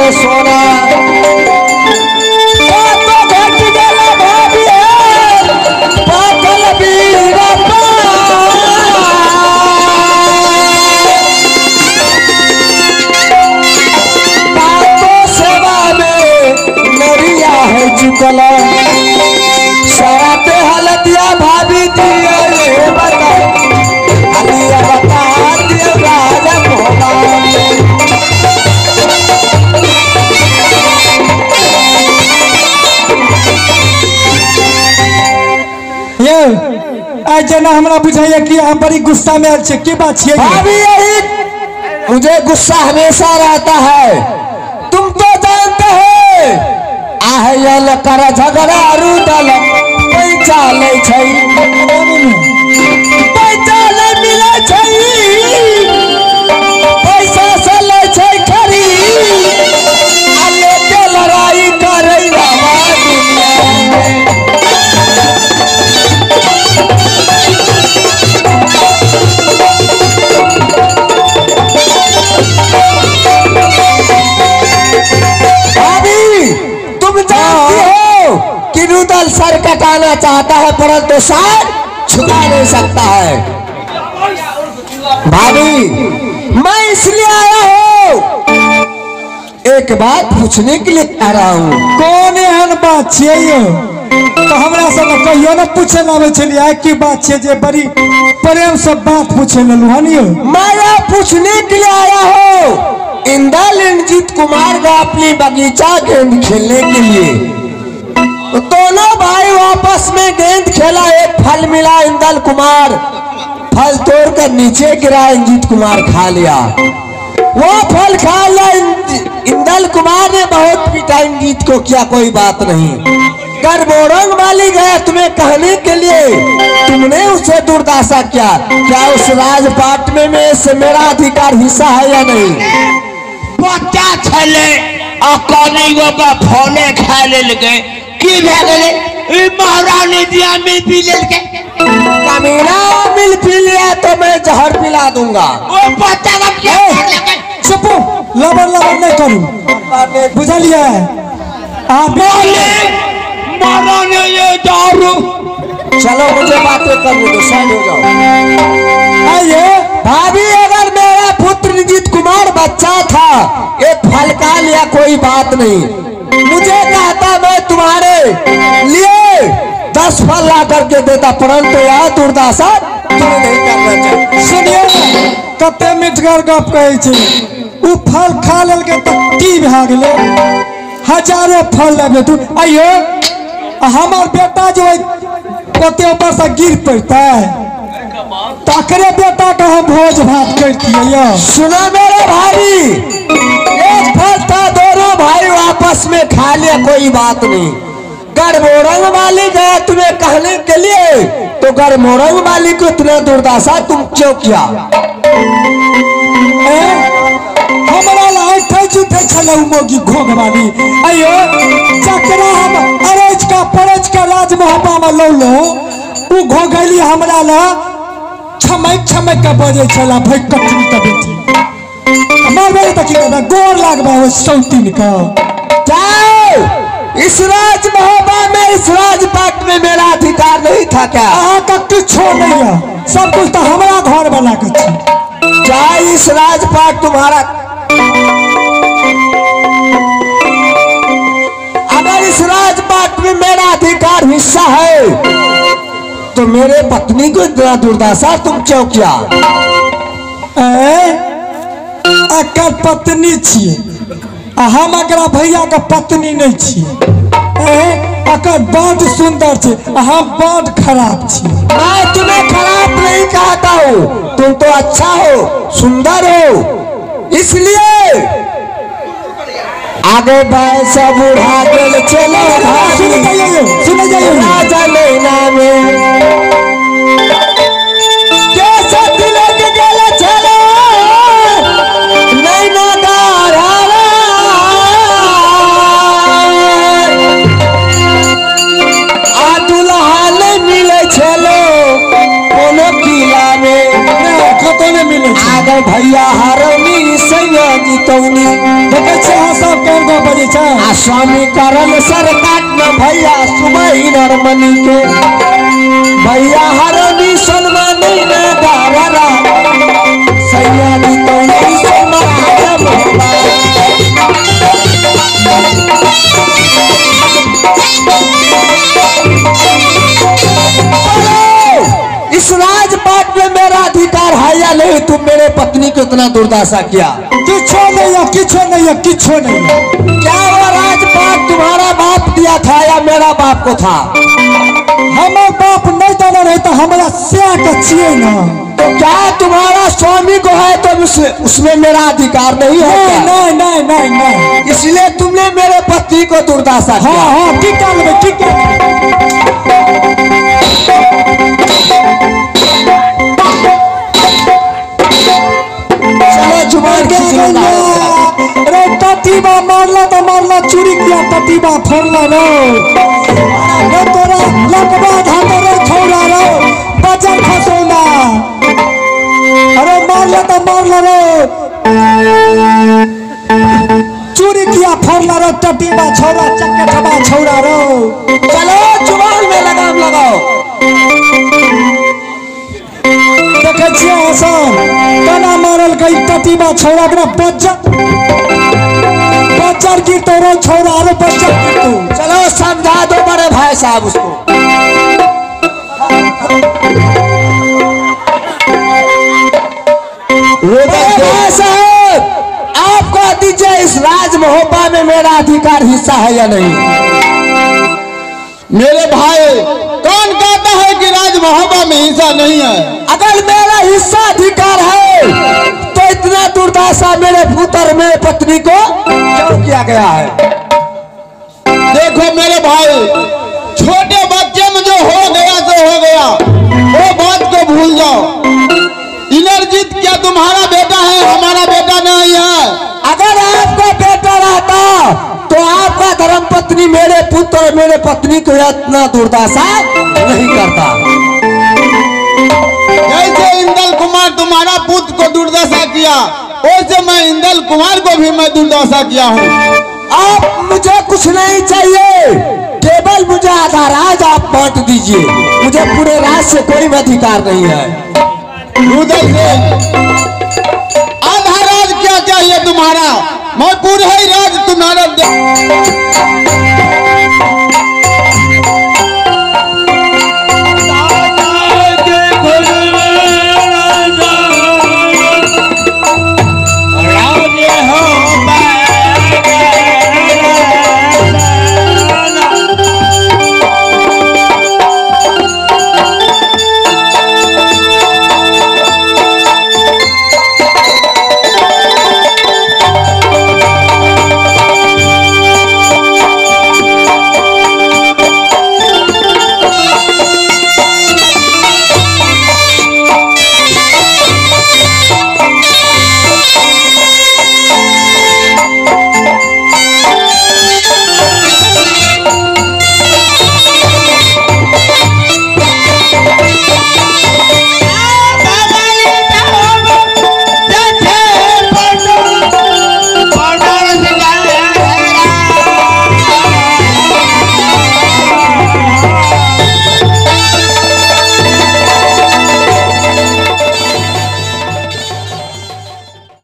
है सोना तो घट गला भाभी पागल बीरा बातों सेवा में नरिया है चुकला सारा पे हलदिया भाभी दिया ये बता अलिया बता दिया राजा मोहब्बत ये आज जना हमरा बुझाइए कि हम बड़ी गुस्सा में अच्छे की बात है भाभी यही मुझे गुस्सा हमेशा रहता है तुम तो जानते हो आहयल कर झगड़ा रुदल पैसा ले छै पैसा ले मिले छै पैसा से ले छै खरी आ लेके लड़ाई करे बाबा रुदल सर कटाना चाहता है परंतु सर झुका नहीं सकता है। भाभी मैं इसलिए आया हूँ एक बात पूछने के लिए आ रहा हूँ। कौन एहन बात चाहिए तो हमरा सब कहियो न पूछे लावे चलिए की बात है जे बड़ी प्रेम से बात पूछे ललू हनियो। मैं यह पूछने के लिए आया हूँ इंदल इंद्रजीत कुमार का अपनी बगीचा गेंद खेलने के लिए दोनों भाई आपस में गेंद खेला एक फल मिला इंदल कुमार फल तोड़कर नीचे गिरा इंद्रजीत कुमार खा लिया वो फल खा लिया इंदल कुमार ने बहुत पीटा इंद्रजीत को किया कोई बात नहीं गरबोरंग वाली गया तुम्हें कहने के लिए तुमने उसे दुर्दशा किया क्या उस राजपाट में से मेरा अधिकार हिस्सा है या नहीं बच्चा छले और कौनियों का फोने खा ले की भगले महारानी दिया मिल पी लेके कमीना मिल पी लिया तो मैं जहर पिला दूंगा वो बच्चा का क्या कर लेके चुपो लबर लबर नहीं करूं बुझलिए आप बोले महारानी ये दारू चलो मुझे बातें करने दो साइड हो जाओ। आइए भाभी अगर मेरा पुत्र इंद्रजीत कुमार बच्चा था एक फल खा लिया कोई बात नहीं मुझे कहता मैं तुम्हारे लिए 10 फल ला करके देता परंतु यह दुर्दशा तुम्हें नहीं करना चाहिए। सुनिए कते मिठगर गप कहे छे उ फल खा लेल के त की भ गेले हजारों फल लेबे तू आइयो हमार बेटा जो कते ऊपर से गिर पड़ता है तकरे बेटा का हम भोज भात करती है। सुनो मेरे भाई एक फल था दोनों भाई आपस में खा लिया कोई बात नहीं गरबोरंग वाली गया तुम्हें कहने के लिए तो गरबोरंग वाली को इतना दुर्दशा तुम क्यों किया हमारा लाइट जुटे छले मोगी घोग वाली आइयो चकरा हम अरेज का परज का राज मोहब्बा में लो लो उ घोगली हमरा ला छमक छमक का बजे छला भाई कटनी का बेटी हमार बेटे तक की गोर लागबा हो सौतीन का जाओ इस राज मोहब्बा में इस राजपाट में मेरा अधिकार नहीं था क्या का कुछ नहीं है सब कुछ तो हमारा घर बना के क्या इस राजपाट तुम्हारा अगर इस राजपाट में मेरा अधिकार हिस्सा है तो मेरे पत्नी को इतना दुर्दशा तुम क्यों किया अकर पत्नी छिए हम अकरा भैया का पत्नी नहीं छिए अकर बड़ सुंदर छे हम बड़ खराब छी मैं तुम्हें खराब नहीं कहता हूँ तुम तो अच्छा हो सुंदर हो इसलिए आगे पैसा बुढ़ा गेल चलो सुन जाइए राजा महीना में कैसे तिलक गेल चलो नैना दारा आ दुल्हा नहीं मिले चलो कोनो किला में खतो नहीं मिले आगे भैया हरनी सैन सैया जीतौनी देखे छे हाँ सब केहन गो बजे छे आ स्वामी करल सर काट न भैया सुबह नरमनी के भैया हरनी सलमानी न गावरा सैया जीतौनी समाज मोहबा इस राजपाट में मेरा अधिकार है या नहीं? तुम मेरे पत्नी को इतना दुर्दशा किया। किछो नहीं है, किछो नहीं है, किछो नहीं है। क्या वो राजपाट तुम्हारा बाप दिया था या मेरा बाप को था? हमार बाप नहीं देना रहे तो हमारा स्या के छिए ना। तो क्या तुम्हारा स्वामी को है तो उसमें मेरा अधिकार नहीं है? नहीं नहीं नहीं नहीं, इसलिए तुमने मेरे पति को दुर्दशा किया। हाँ हाँ ठीक है, ठीक है। चलो जुबान अरे टटीबा मारला तो मारला, चूरी किया टटीबा फोड़ला रो तोरा लकबा धाता रो छोड़ा रो बजर खसौना। अरे मारला तो मारला रो, चूरी किया फोड़ला रो टटीबा छोड़ा चक्के ठबा छोड़ा रो। चलो जुबान में लगाम लगाओ। देखे छिए हसन तना मारल गई टटीबा छोड़ा के बच्चर की तोरो छोड़ा रो बच्चर की तू। चलो समझा दो बड़े भाई साहब उसको। भाई साहब आपको दीजिए, इस राज महोबा में मेरा अधिकार हिस्सा है या नहीं? मेरे भाई कौन कहता है कि राज महोबा में हिस्सा नहीं है? अगर मेरा हिस्सा अधिकार है तो इतना दुर्दशा मेरे पुत्र मेरे पत्नी को क्यों किया गया है? देखो मेरे भाई, छोटे बच्चे में जो हो गया तो हो गया, वो बात को भूल जाओ। इंद्रजीत क्या तुम्हारा बेटा है? हमारा बेटा नहीं है। अगर आपका बेटा रहता तो आपका धर्म पत्नी मेरे पुत्र और मेरे पत्नी को इतना दुर्दशा नहीं करता। जैसे इंदल कुमार तुम्हारा पुत्र को दुर्दशा किया, वैसे मैं इंदल कुमार को भी मैं दुर्दशा किया हूँ। आप मुझे कुछ नहीं चाहिए, केवल मुझे आधा राज आप बांट दीजिए। मुझे पूरे राज से कोई अधिकार नहीं है। रुदल से आधा राज क्या चाहिए तुम्हारा? मैं पूरा ही राज तुम्हारा